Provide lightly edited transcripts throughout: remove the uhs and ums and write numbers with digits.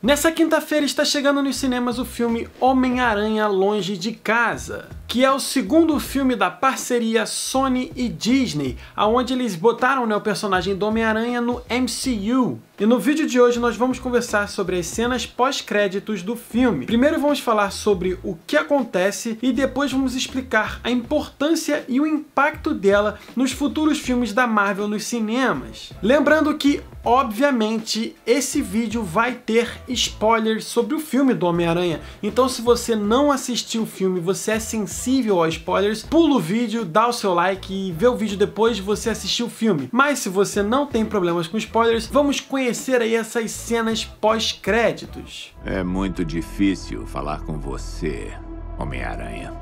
Nessa quinta-feira está chegando nos cinemas o filme Homem-Aranha Longe de Casa, que é o segundo filme da parceria Sony e Disney, onde eles botaram, né, o personagem do Homem-Aranha no MCU. E no vídeo de hoje nós vamos conversar sobre as cenas pós-créditos do filme. Primeiro vamos falar sobre o que acontece e depois vamos explicar a importância e o impacto dela nos futuros filmes da Marvel nos cinemas. Lembrando que, obviamente, esse vídeo vai ter spoilers sobre o filme do Homem-Aranha. Então, se você não assistiu o filme, você é sensível a spoilers, pula o vídeo, dá o seu like e vê o vídeo depois de você assistir o filme. Mas se você não tem problemas com spoilers, vamos conhecer aí essas cenas pós-créditos. É muito difícil falar com você, Homem-Aranha.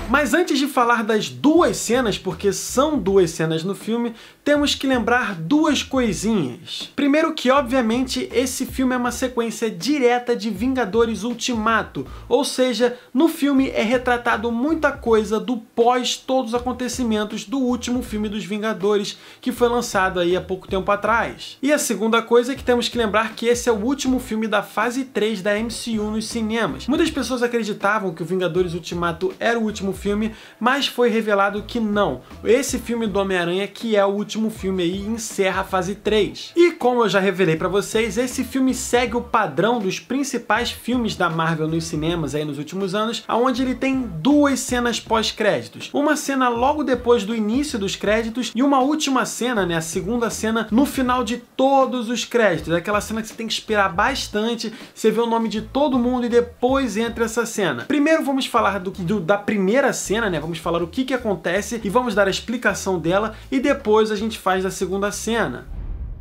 Mas antes de falar das duas cenas, porque são duas cenas no filme, temos que lembrar duas coisinhas. Primeiro que, obviamente, esse filme é uma sequência direta de Vingadores Ultimato, ou seja, no filme é retratado muita coisa do pós todos os acontecimentos do último filme dos Vingadores, que foi lançado aí há pouco tempo atrás. E a segunda coisa é que temos que lembrar que esse é o último filme da fase 3 da MCU nos cinemas. Muitas pessoas acreditavam que o Vingadores Ultimato era o último filme, mas foi revelado que não. Esse filme do Homem-Aranha que é o último filme aí encerra a fase 3. E como eu já revelei pra vocês, esse filme segue o padrão dos principais filmes da Marvel nos cinemas aí nos últimos anos, onde ele tem duas cenas pós-créditos. Uma cena logo depois do início dos créditos e uma última cena, né, a segunda cena no final de todos os créditos. Aquela cena que você tem que esperar bastante, você vê o nome de todo mundo e depois entra essa cena. Primeiro vamos falar da primeira cena, né? Vamos falar o que acontece e vamos dar a explicação dela e depois a gente faz da segunda cena.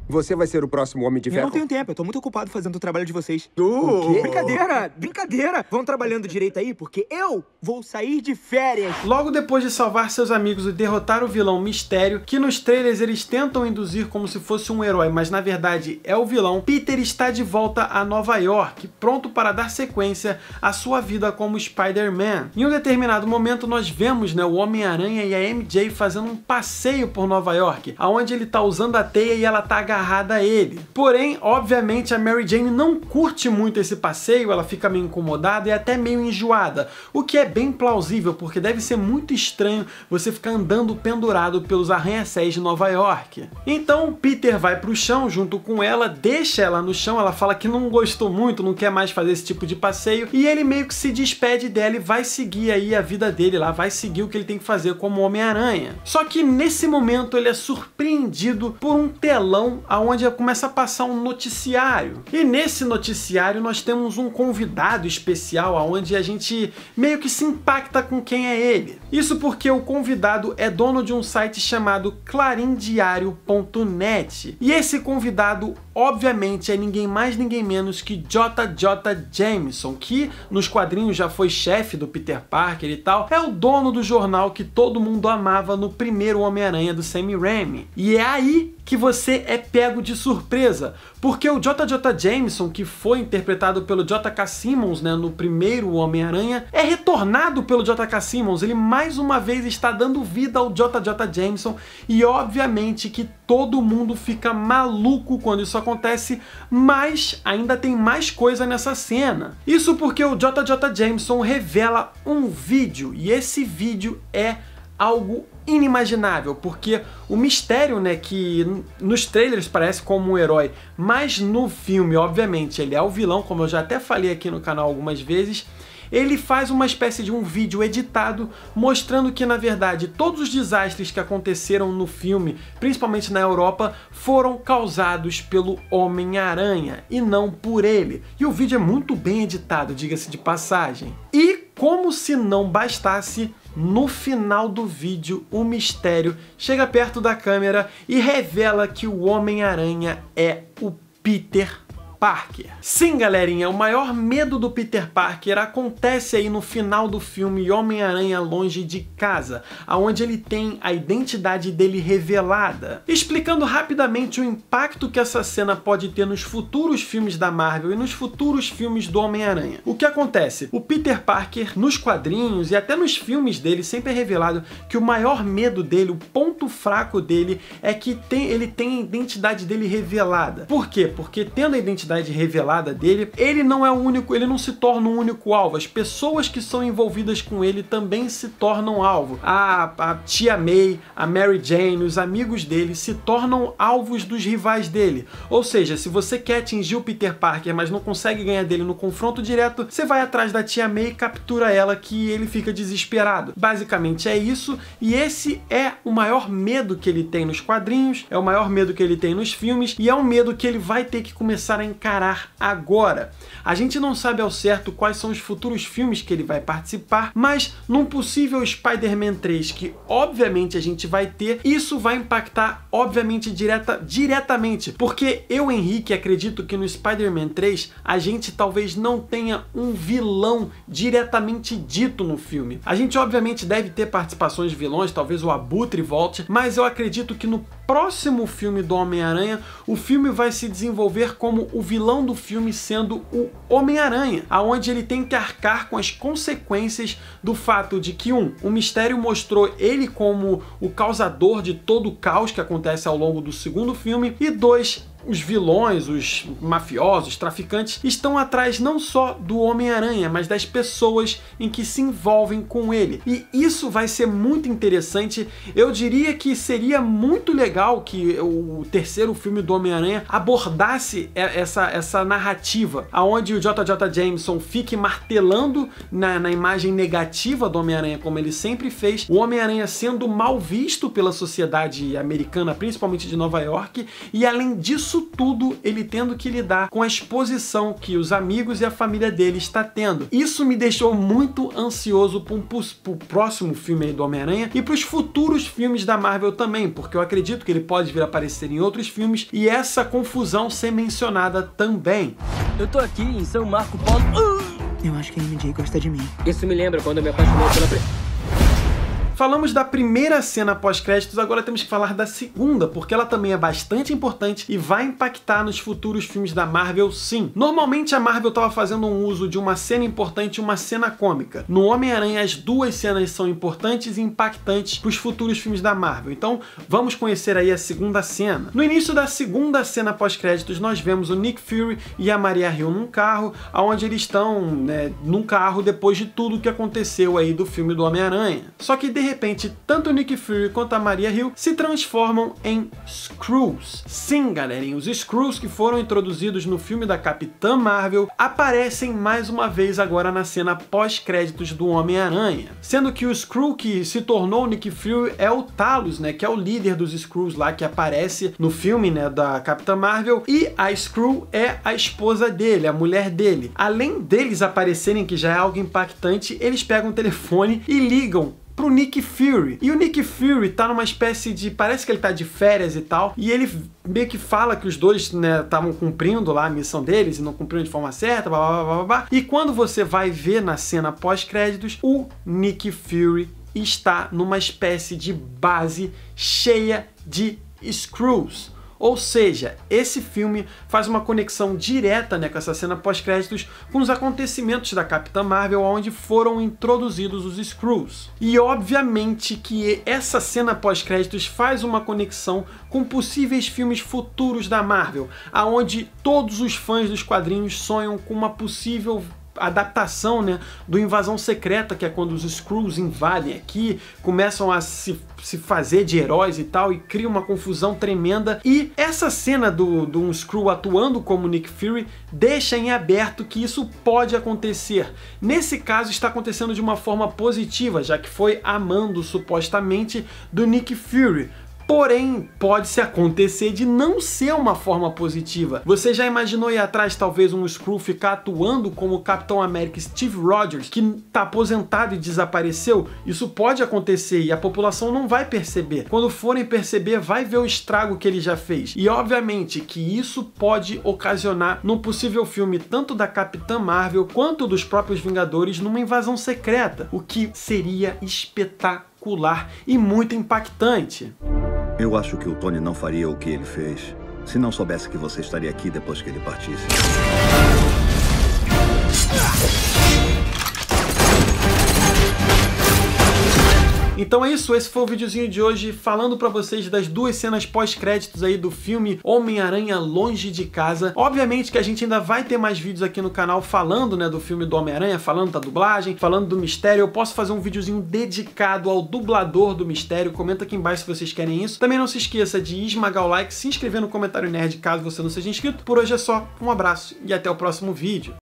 Você vai ser o próximo Homem de Ferro? Eu não tenho tempo, eu tô muito ocupado fazendo o trabalho de vocês. O quê? Brincadeira, brincadeira. Vão trabalhando direito aí, porque eu vou sair de férias. Logo depois de salvar seus amigos e derrotar o vilão Mistério, que nos trailers eles tentam induzir como se fosse um herói, mas na verdade é o vilão, Peter está de volta a Nova York, pronto para dar sequência à sua vida como Spider-Man. Em um determinado momento nós vemos, né, o Homem-Aranha e a MJ fazendo um passeio por Nova York, onde ele tá usando a teia e ela tá agarrada a ele. Porém, obviamente, a Mary Jane não curte muito esse passeio, ela fica meio incomodada e até meio enjoada, o que é bem plausível, porque deve ser muito estranho você ficar andando pendurado pelos arranha-céus de Nova York. Então, Peter vai pro chão junto com ela, deixa ela no chão, ela fala que não gostou muito, não quer mais fazer esse tipo de passeio, e ele meio que se despede dela e vai seguir aí a vida dele lá, vai seguir o que ele tem que fazer como Homem-Aranha. Só que nesse momento ele é surpreendido por um telão onde começa a passar um noticiário. E nesse noticiário nós temos um convidado especial, onde a gente meio que se impacta com quem é ele. Isso porque o convidado é dono de um site chamado clarindiario.net. E esse convidado, obviamente, é ninguém mais, ninguém menos que JJ Jameson, que nos quadrinhos já foi chefe do Peter Parker e tal. É o dono do jornal que todo mundo amava no primeiro Homem-Aranha do Sam Raimi. E é aí que você é pego de surpresa, porque o JJ Jameson, que foi interpretado pelo J.K. Simmons, né, no primeiro Homem-Aranha, é retornado pelo J.K. Simmons. Ele mais uma vez está dando vida ao JJ Jameson e obviamente que todo mundo fica maluco quando isso acontece, mas ainda tem mais coisa nessa cena. Isso porque o JJ Jameson revela um vídeo, e esse vídeo é algo inimaginável, porque o Mistério, né, que nos trailers parece como um herói, mas no filme, obviamente, ele é o vilão, como eu já até falei aqui no canal algumas vezes. Ele faz uma espécie de um vídeo editado mostrando que, na verdade, todos os desastres que aconteceram no filme, principalmente na Europa, foram causados pelo Homem-Aranha e não por ele. E o vídeo é muito bem editado, diga-se de passagem. E, como se não bastasse, no final do vídeo, o Mistério chega perto da câmera e revela que o Homem-Aranha é o Peter Parker. Sim, galerinha, o maior medo do Peter Parker acontece aí no final do filme Homem-Aranha Longe de Casa, onde ele tem a identidade dele revelada. Explicando rapidamente o impacto que essa cena pode ter nos futuros filmes da Marvel e nos futuros filmes do Homem-Aranha. O que acontece? O Peter Parker, nos quadrinhos e até nos filmes dele, sempre é revelado que o maior medo dele, o ponto fraco dele, é que ele tem a identidade dele revelada. Por quê? Porque tendo a identidade identidade revelada dele, ele não é o único, ele não se torna um único alvo. As pessoas que são envolvidas com ele também se tornam alvo. A tia May, a Mary Jane, os amigos dele se tornam alvos dos rivais dele. Ou seja, se você quer atingir o Peter Parker, mas não consegue ganhar dele no confronto direto, você vai atrás da tia May e captura ela, que ele fica desesperado. Basicamente é isso, e esse é o maior medo que ele tem nos quadrinhos, é o maior medo que ele tem nos filmes, e é um medo que ele vai ter que começar a encarar agora. A gente não sabe ao certo quais são os futuros filmes que ele vai participar, mas num possível Spider-Man 3, que obviamente a gente vai ter, isso vai impactar obviamente diretamente, porque eu, Henrique, acredito que no Spider-Man 3 a gente talvez não tenha um vilão diretamente dito no filme. A gente obviamente deve ter participações de vilões, talvez o Abutre volte, mas eu acredito que no próximo filme do Homem-Aranha, o filme vai se desenvolver como o vilão do filme sendo o Homem-Aranha, aonde ele tem que arcar com as consequências do fato de que, o Mistério mostrou ele como o causador de todo o caos que acontece ao longo do segundo filme, e 2, os vilões, os mafiosos, os traficantes, estão atrás não só do Homem-Aranha, mas das pessoas em que se envolvem com ele. E isso vai ser muito interessante. Eu diria que seria muito legal que o terceiro filme do Homem-Aranha abordasse essa narrativa, aonde o JJ Jameson fique martelando na imagem negativa do Homem-Aranha, como ele sempre fez, o Homem-Aranha sendo mal visto pela sociedade americana, principalmente de Nova York, e além disso tudo, ele tendo que lidar com a exposição que os amigos e a família dele está tendo. Isso me deixou muito ansioso pro próximo filme aí do Homem-Aranha e pros futuros filmes da Marvel também, porque eu acredito que ele pode vir a aparecer em outros filmes e essa confusão ser mencionada também. Eu tô aqui em São Marco Polo. Eu acho que a MJ gosta de mim. Isso me lembra quando eu me apaixonei pela... Falamos da primeira cena pós-créditos, agora temos que falar da segunda, porque ela também é bastante importante e vai impactar nos futuros filmes da Marvel, sim. Normalmente a Marvel estava fazendo um uso de uma cena importante e uma cena cômica. No Homem-Aranha, as duas cenas são importantes e impactantes para os futuros filmes da Marvel. Então, vamos conhecer aí a segunda cena. No início da segunda cena pós-créditos, nós vemos o Nick Fury e a Maria Hill num carro, onde eles estão, num carro depois de tudo que aconteceu aí do filme do Homem-Aranha. Só que, de repente, tanto o Nick Fury quanto a Maria Hill se transformam em Skrulls. Sim, galerinha, os Skrulls que foram introduzidos no filme da Capitã Marvel aparecem mais uma vez agora na cena pós-créditos do Homem-Aranha. Sendo que o Skrull que se tornou o Nick Fury é o Talos, que é o líder dos Skrulls lá, que aparece no filme, da Capitã Marvel, e a Skrull é a esposa dele, a mulher dele. Além deles aparecerem, que já é algo impactante, eles pegam o telefone e ligam pro Nick Fury. E o Nick Fury tá numa espécie de... parece que ele tá de férias e tal, e ele meio que fala que os dois, estavam cumprindo lá a missão deles e não cumpriram de forma certa, blá, blá, blá, blá, blá. E quando você vai ver na cena pós-créditos, o Nick Fury está numa espécie de base cheia de Skrulls. Ou seja, esse filme faz uma conexão direta, com essa cena pós-créditos com os acontecimentos da Capitã Marvel, onde foram introduzidos os Skrulls. E obviamente que essa cena pós-créditos faz uma conexão com possíveis filmes futuros da Marvel, aonde todos os fãs dos quadrinhos sonham com uma possível adaptação, do Invasão Secreta, que é quando os Skrulls invadem aqui, começam a se fazer de heróis e tal, e cria uma confusão tremenda. E essa cena de um Skrull atuando como Nick Fury deixa em aberto que isso pode acontecer. Nesse caso está acontecendo de uma forma positiva, já que foi a mando, supostamente, do Nick Fury. Porém, pode-se acontecer de não ser uma forma positiva. Você já imaginou aí atrás talvez um Skrull ficar atuando como o Capitão América Steve Rogers, que está aposentado e desapareceu? Isso pode acontecer e a população não vai perceber. Quando forem perceber, vai ver o estrago que ele já fez. E obviamente que isso pode ocasionar num possível filme tanto da Capitã Marvel quanto dos próprios Vingadores numa invasão secreta, o que seria espetacular e muito impactante. Eu acho que o Tony não faria o que ele fez se não soubesse que você estaria aqui depois que ele partisse. Então é isso, esse foi o videozinho de hoje falando pra vocês das duas cenas pós-créditos aí do filme Homem-Aranha Longe de Casa. Obviamente que a gente ainda vai ter mais vídeos aqui no canal falando, né, do filme do Homem-Aranha, falando da dublagem, falando do mistério. Eu posso fazer um videozinho dedicado ao dublador do mistério. Comenta aqui embaixo se vocês querem isso. Também não se esqueça de esmagar o like, se inscrever no comentário nerd caso você não seja inscrito. Por hoje é só, um abraço e até o próximo vídeo.